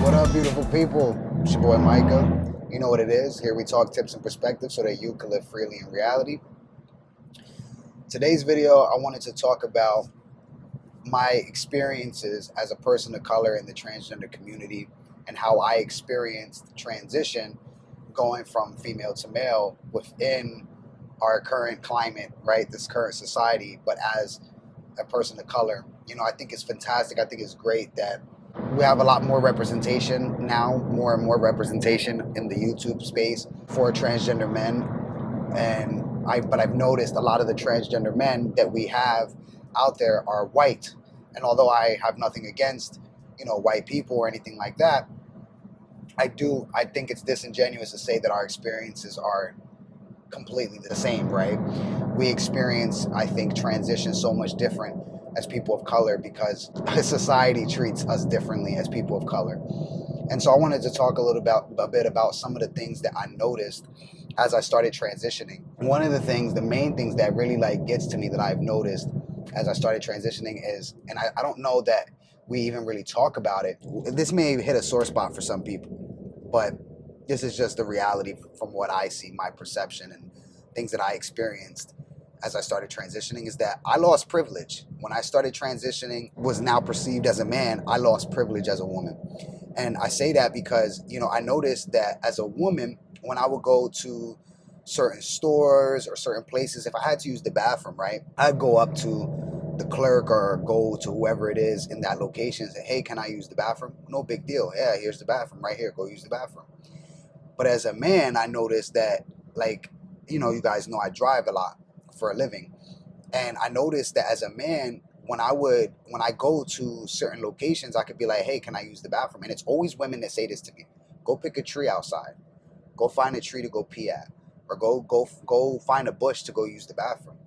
What up, beautiful people? It's your boy Micah. You know what it is. Here we talk tips and perspectives so that you can live freely in reality. Today's video, I wanted to talk about my experiences as a person of color in the transgender community and how I experienced the transition going from female to male within our current climate, right? This current society, but as a person of color. You know, I think it's fantastic. I think it's great that we have a lot more representation now, more and more representation in the YouTube space for transgender men. But I've noticed a lot of the transgender men that we have out there are white. And although I have nothing against, you know, white people or anything like that, I think it's disingenuous to say that our experiences are completely the same, right? We experience, I think, transition so much different as people of color because society treats us differently as people of color. And so I wanted to talk a bit about some of the things that I noticed as I started transitioning. One of the main things that really gets to me that I've noticed as I started transitioning is, and I don't know that we even really talk about it. This may hit a sore spot for some people, but this is just the reality from what I see, my perception and things that I experienced as I started transitioning is that I lost privilege. When I started transitioning, was now perceived as a man, I lost privilege as a woman. And I say that because, you know, I noticed that as a woman, when I would go to certain stores or certain places, if I had to use the bathroom, right, I'd go up to the clerk or go to whoever it is in that location and say, hey, can I use the bathroom? No big deal. Yeah, here's the bathroom right here. Go use the bathroom. But as a man, I noticed that, you know, you guys know I drive a lot for a living. And I noticed that as a man, when I go to certain locations, I could be like, hey, can I use the bathroom? And it's always women that say this to me. Go pick a tree outside. Go find a tree to go pee at. Or go find a bush to go use the bathroom.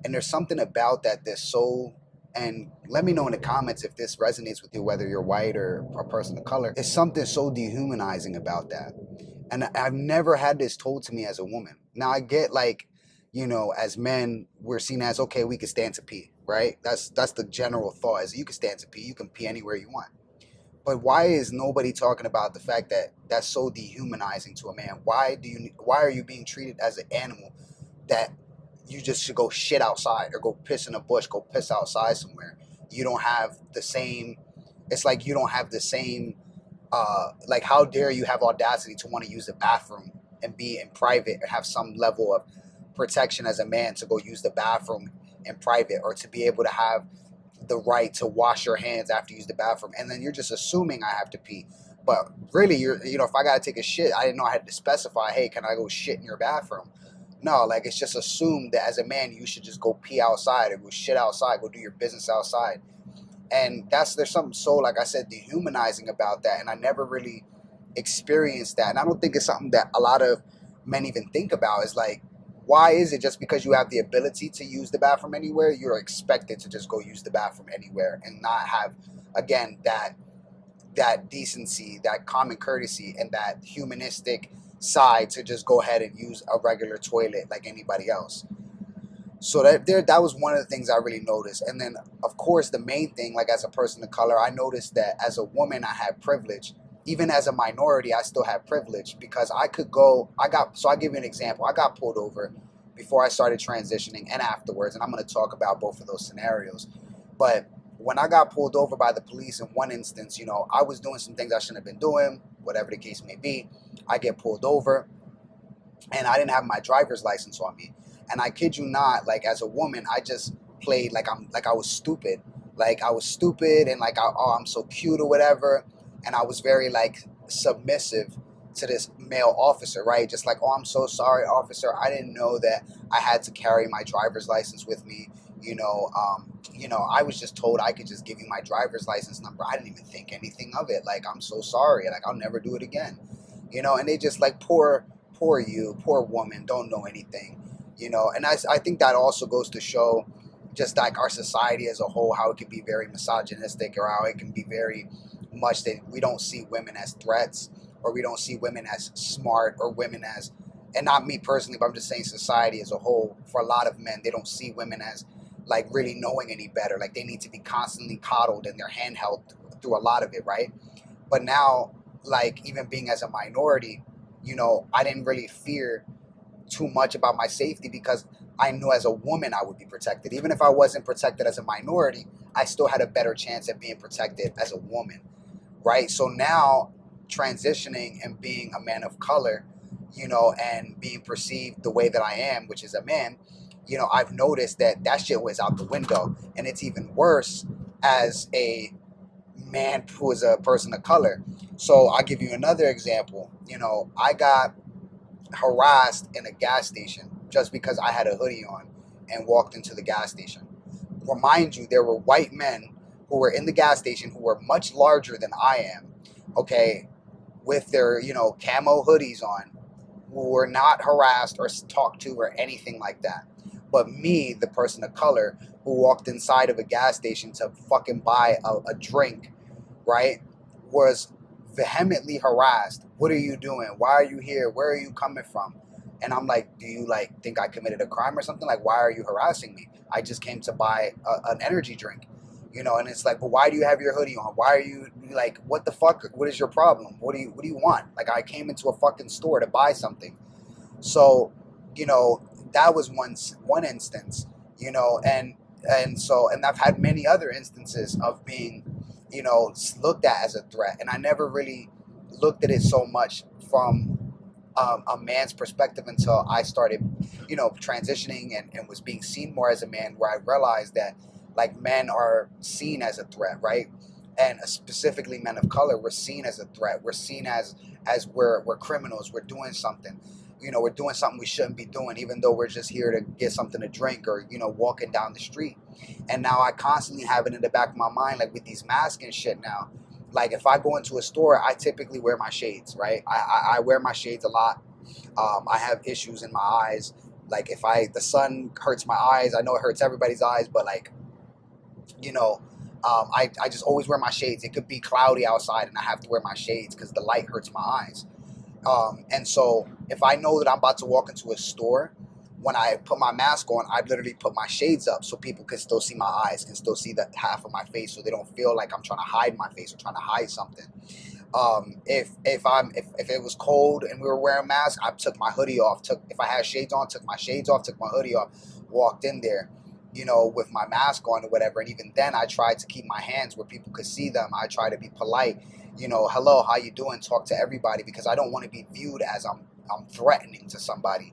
And there's something about that that's so, and let me know in the comments if this resonates with you, whether you're white or a person of color. It's something so dehumanizing about that. And I've never had this told to me as a woman. Now I get you know, as men, we're seen as, okay, we can stand to pee, right? That's the general thought is you can stand to pee, you can pee anywhere you want. But why is nobody talking about the fact that that's so dehumanizing to a man? Why are you being treated as an animal that you just should go shit outside or go piss in a bush, go piss outside somewhere? You don't have the same, it's like you don't have the same, how dare you have audacity to want to use the bathroom and be in private or have some level of protection as a man to go use the bathroom in private or to be able to have the right to wash your hands after you use the bathroom. And then you're just assuming I have to pee. But really, you know, if I got to take a shit, I didn't know I had to specify, hey, can I go shit in your bathroom? No, it's just assumed that as a man, you should just go pee outside or go shit outside, go do your business outside. And there's something so, like I said, dehumanizing about that. And I never really experienced that. And I don't think it's something that a lot of men even think about. Is why is it just because you have the ability to use the bathroom anywhere, you're expected to just go use the bathroom anywhere and not have, again, that decency, that common courtesy, and that humanistic side to just go ahead and use a regular toilet like anybody else? So that was one of the things I really noticed. And then, of course, the main thing, as a person of color, I noticed that as a woman, I had privilege. Even as a minority, I still have privilege because I could go, so I'll give you an example. I got pulled over before I started transitioning and afterwards, and I'm going to talk about both of those scenarios. But when I got pulled over by the police in one instance, you know, I was doing some things I shouldn't have been doing, whatever the case may be. I get pulled over, and I didn't have my driver's license on me. And I kid you not, as a woman, I just played I was stupid. I was stupid and I'm so cute or whatever. And I was very submissive to this male officer, right? Just oh, I'm so sorry, officer. I didn't know that I had to carry my driver's license with me. You know, I was just told I could just give you my driver's license number. I didn't even think anything of it. I'm so sorry. I'll never do it again. You know, and they just poor you, poor woman, don't know anything. You know, and I think that also goes to show just our society as a whole, how it can be very misogynistic or how it can be very much that we don't see women as threats or we don't see women as smart or women as, and not me personally, but I'm just saying society as a whole, for a lot of men, they don't see women as like really knowing any better. Like they need to be constantly coddled and their handheld through a lot of it, right? But now, like even being as a minority, you know, I didn't really fear too much about my safety because I knew as a woman I would be protected. Even if I wasn't protected as a minority, I still had a better chance at being protected as a woman, right? So now transitioning and being a man of color, you know, and being perceived the way that I am, which is a man, you know, I've noticed that that shit was out the window. And it's even worse as a man who is a person of color. So I'll give you another example. You know, I got harassed in a gas station just because I had a hoodie on and walked into the gas station. Remind you, there were white men who were in the gas station who were much larger than I am, okay, with their, you know, camo hoodies on, who were not harassed or talked to or anything like that. But me, the person of color who walked inside of a gas station to fucking buy a drink, right, was vehemently harassed. What are you doing? Why are you here? Where are you coming from? And I'm like, do you like think I committed a crime or something? Like, why are you harassing me? I just came to buy an energy drink, you know. And it's like, but why do you have your hoodie on? Why are you like, what the fuck? What is your problem? What do you want? Like, I came into a fucking store to buy something. So, you know, that was one instance, you know, and I've had many other instances of being, you know, looked at as a threat, and I never really looked at it so much from a man's perspective until I started, you know, transitioning and was being seen more as a man, where I realized that like men are seen as a threat, right? And specifically men of color, we're seen as a threat. We're seen as we're criminals. We're doing something. You know, we're doing something we shouldn't be doing, even though we're just here to get something to drink or, you know, walking down the street. And now I constantly have it in the back of my mind, like with these masks and shit now. Like if I go into a store, I typically wear my shades, right? I wear my shades a lot. I have issues in my eyes. Like if the sun hurts my eyes, I know it hurts everybody's eyes, but like, you know, I just always wear my shades. It could be cloudy outside and I have to wear my shades because the light hurts my eyes. And so if I know that I'm about to walk into a store, when I put my mask on, I literally put my shades up so people can still see my eyes, can still see the half of my face, so they don't feel like I'm trying to hide my face or trying to hide something. If it was cold and we were wearing masks, I took my hoodie off. If I had shades on, took my shades off, took my hoodie off, walked in there, you know, with my mask on or whatever. And even then, I tried to keep my hands where people could see them. I try to be polite. You know, hello, how you doing? Talk to everybody, because I don't want to be viewed as I'm threatening to somebody,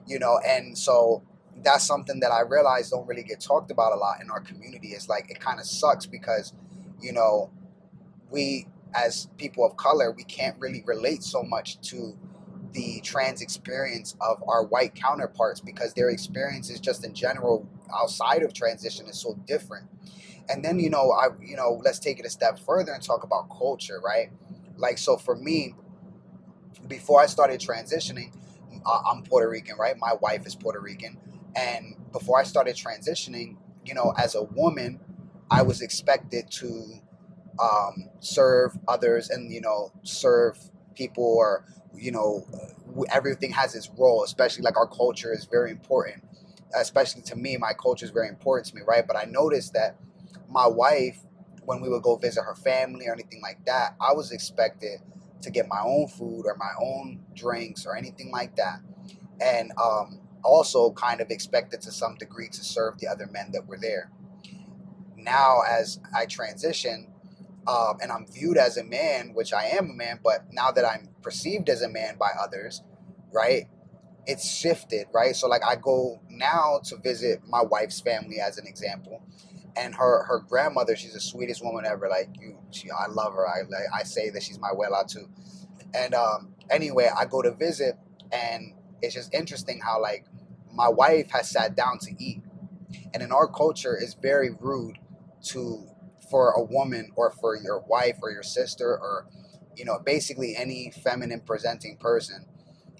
you know. And so that's something that I realize don't really get talked about a lot in our community. It's like, it kind of sucks because, you know, we as people of color, we can't really relate so much to the trans experience of our white counterparts because their experiences just in general outside of transition is so different. And then, you know, let's take it a step further and talk about culture, right? Like, so for me, before I started transitioning, I'm Puerto Rican, right? My wife is Puerto Rican. And before I started transitioning, you know, as a woman, I was expected to serve others and, you know, serve people, or, you know, everything has its role, especially like our culture is very important. Especially to me, my culture is very important to me, right? But I noticed that my wife, when we would go visit her family or anything like that, I was expected to get my own food or my own drinks or anything like that. And also kind of expected to some degree to serve the other men that were there. Now, as I transition, and I'm viewed as a man, which I am a man, but now that I'm perceived as a man by others, right, it's shifted, right? So like I go now to visit my wife's family as an example, and her grandmother, she's the sweetest woman ever. Like I love her. I say that she's my abuela too. And anyway, I go to visit, and it's just interesting how like my wife has sat down to eat, and in our culture, it's very rude for a woman or for your wife or your sister or, you know, basically any feminine presenting person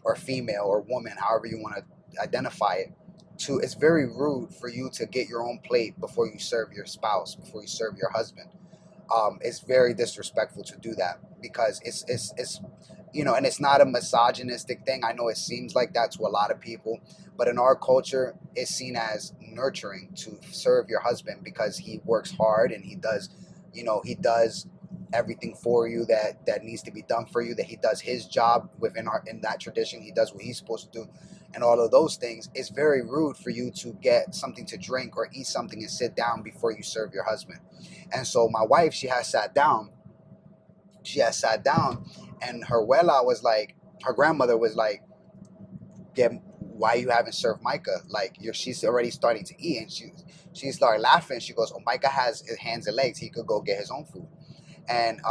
or female or woman, however you want to identify it, it's very rude for you to get your own plate before you serve your spouse, before you serve your husband. It's very disrespectful to do that because it's you know, and it's not a misogynistic thing. I know it seems like that to a lot of people, but in our culture, it's seen as nurturing to serve your husband because he works hard and he does, you know, he does everything for you that needs to be done for you, that he does his job in that tradition, he does what he's supposed to do, and all of those things. It's very rude for you to get something to drink or eat something and sit down before you serve your husband. And so my wife, she has sat down, and her abuela was like, her grandmother was like, "Get, why you haven't served Micah? Like, she's already starting to eat." And she started laughing. She goes, "Oh, Micah has his hands and legs. He could go get his own food." And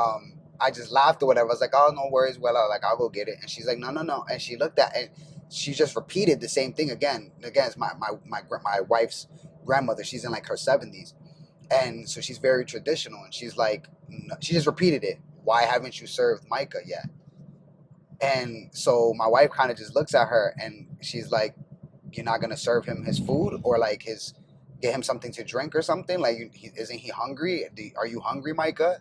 I just laughed or whatever. I was like, "Oh, no worries, well, like, I'll go get it." And she's like, "No, no, no." And she looked at, and she just repeated the same thing again. Again, it's my wife's grandmother. She's in like her 70s, and so she's very traditional. And she's like, no, she just repeated it. "Why haven't you served Micah yet?" And so my wife kind of just looks at her and she's like, "You're not gonna serve him his food, or like get him something to drink or something? Like, isn't he hungry? Are you hungry, Micah?"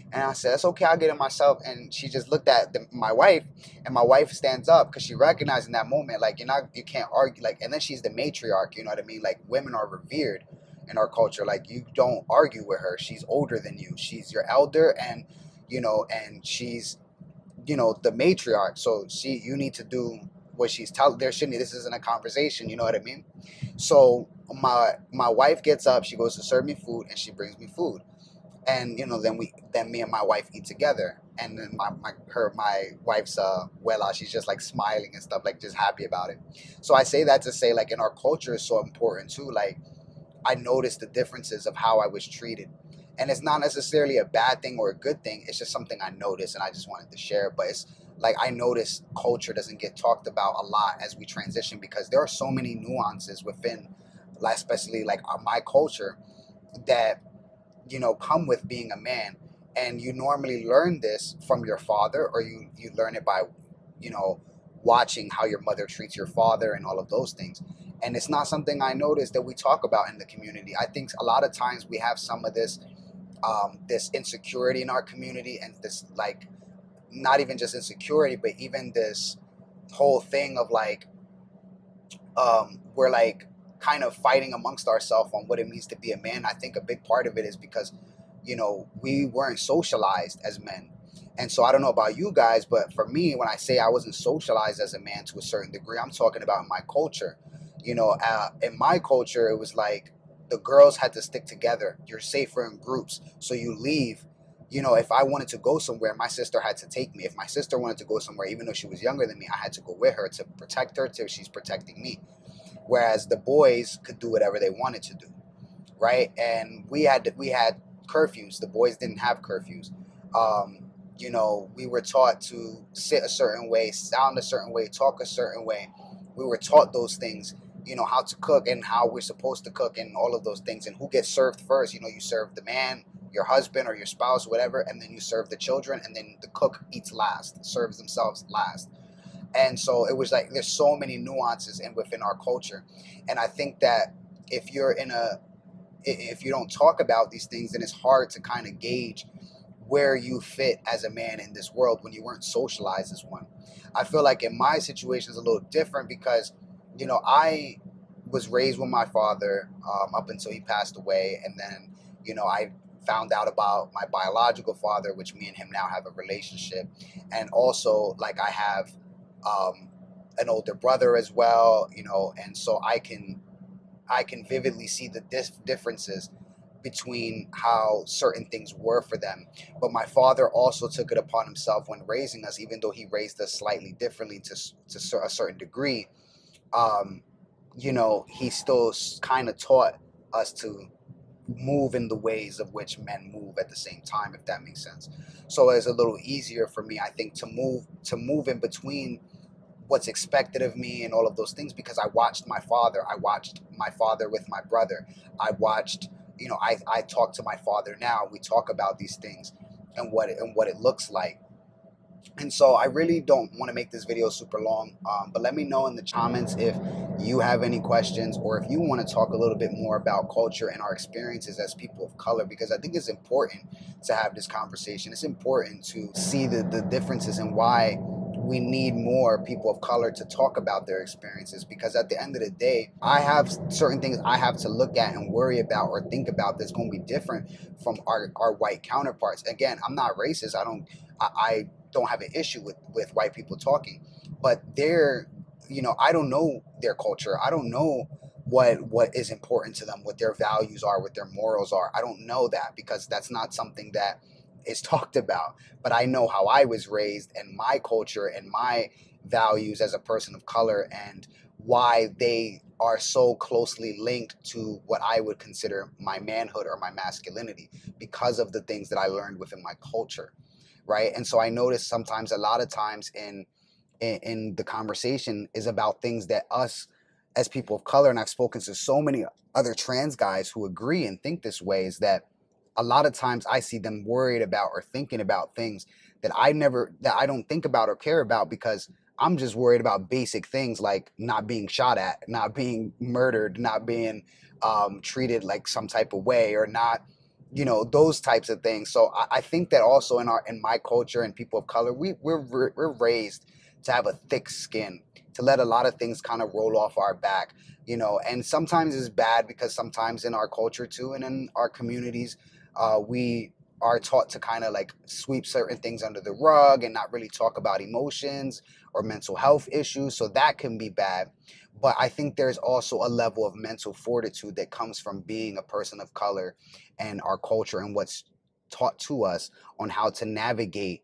And I said, "It's okay, I'll get it myself." And she just looked at my wife, and my wife stands up because she recognized in that moment, like, you can't argue. Like, and then she's the matriarch, you know what I mean? Like, women are revered in our culture. Like, you don't argue with her. She's older than you. She's your elder, and and she's, the matriarch. So you need to do what she's telling. This isn't a conversation. You know what I mean? So my wife gets up. She goes to serve me food, and she brings me food. And then me and my wife eat together. And then my wife's Wella, she's just like smiling and stuff, like just happy about it. So I say that to say, like, in our culture is so important too. Like, I noticed the differences of how I was treated. And it's not necessarily a bad thing or a good thing. It's just something I noticed and I just wanted to share. But it's like, I noticed culture doesn't get talked about a lot as we transition, because there are so many nuances within, like, especially like my culture, that come with being a man. And you normally learn this from your father, or you learn it by watching how your mother treats your father and all of those things. And it's not something I noticed that we talk about in the community. I think a lot of times we have some of this insecurity in our community, and this, like, not even just insecurity, but even this whole thing of like, we're like kind of fighting amongst ourselves on what it means to be a man. I think a big part of it is because we weren't socialized as men. And so I don't know about you guys, but for me, when I say I wasn't socialized as a man to a certain degree, I'm talking about in my culture. In my culture, it was like the girls had to stick together. You're safer in groups. So you leave. If I wanted to go somewhere, my sister had to take me. If my sister wanted to go somewhere, even though she was younger than me, I had to go with her to protect her till she's protecting me. Whereas the boys could do whatever they wanted to do, right? And we had curfews. The boys didn't have curfews. We were taught to sit a certain way, sound a certain way, talk a certain way. We were taught those things, how to cook and how we're supposed to cook and all of those things, and who gets served first. You serve the man, your husband or your spouse, whatever, and then you serve the children, and then the cook eats last, serves themselves last. And so it was like, there's so many nuances within our culture. And I think that if you don't talk about these things, then it's hard to kind of gauge where you fit as a man in this world when you weren't socialized as one. I feel like in my situation is a little different because, I was raised with my father up until he passed away. And then, I found out about my biological father, which me and him now have a relationship. And also, like, I have an older brother as well, and so I can vividly see the differences between how certain things were for them. But my father also took it upon himself when raising us, even though he raised us slightly differently to a certain degree. He still kind of taught us to move in the ways of which men move at the same time, if that makes sense. So it's a little easier for me, I think, to move in between what's expected of me and all of those things, because I watched my father. I watched my father with my brother. I watched, I talk to my father now. We talk about these things and what it looks like. And so I really don't want to make this video super long, but let me know in the comments if you have any questions, or if you want to talk a little bit more about culture and our experiences as people of color, because I think it's important to have this conversation. It's important to see the differences and why we need more people of color to talk about their experiences, because at the end of the day, I have certain things I have to look at and worry about or think about that's going to be different from our white counterparts. Again, I'm not racist. I don't have an issue with white people talking, but they're, you know, I don't know their culture. I don't know what is important to them, what their values are, what their morals are. I don't know that, because that's not something that is talked about. But I know how I was raised and my culture and my values as a person of color, and why they are so closely linked to what I would consider my manhood or my masculinity, because of the things that I learned within my culture. Right. And so I notice sometimes, a lot of times in the conversation is about things that us as people of color, and I've spoken to so many other trans guys who agree and think this way, is that a lot of times I see them worried about or thinking about things that I don't think about or care about, because I'm just worried about basic things like not being shot at, not being murdered, not being treated like some type of way, or not, you know, those types of things. So I think that also in my culture and people of color, we're raised to have a thick skin, to let a lot of things kind of roll off our back, you know. And sometimes it's bad, because sometimes in our culture too, and in our communities, we are taught to kind of like sweep certain things under the rug and not really talk about emotions or mental health issues. So that can be bad. But I think there's also a level of mental fortitude that comes from being a person of color and our culture and what's taught to us on how to navigate,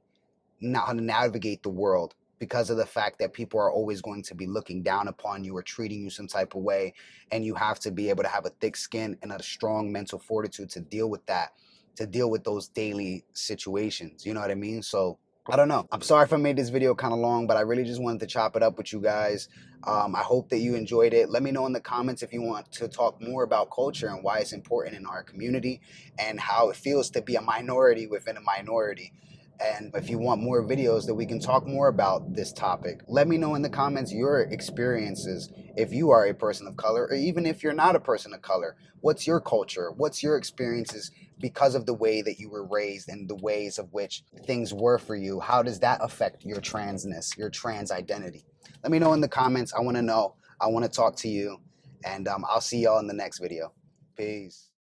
not how to navigate the world, because of the fact that people are always going to be looking down upon you or treating you some type of way. And you have to be able to have a thick skin and a strong mental fortitude to deal with that, to deal with those daily situations. You know what I mean? So I don't know. I'm sorry if I made this video kind of long, but I really just wanted to chop it up with you guys. I hope that you enjoyed it. Let me know in the comments if you want to talk more about culture and why it's important in our community, and how it feels to be a minority within a minority. And if you want more videos that we can talk more about this topic, let me know in the comments your experiences. If you are a person of color, or even if you're not a person of color, what's your culture? What's your experiences because of the way that you were raised and the ways of which things were for you? How does that affect your transness, your trans identity? Let me know in the comments. I want to know. I want to talk to you. And I'll see y'all in the next video. Peace.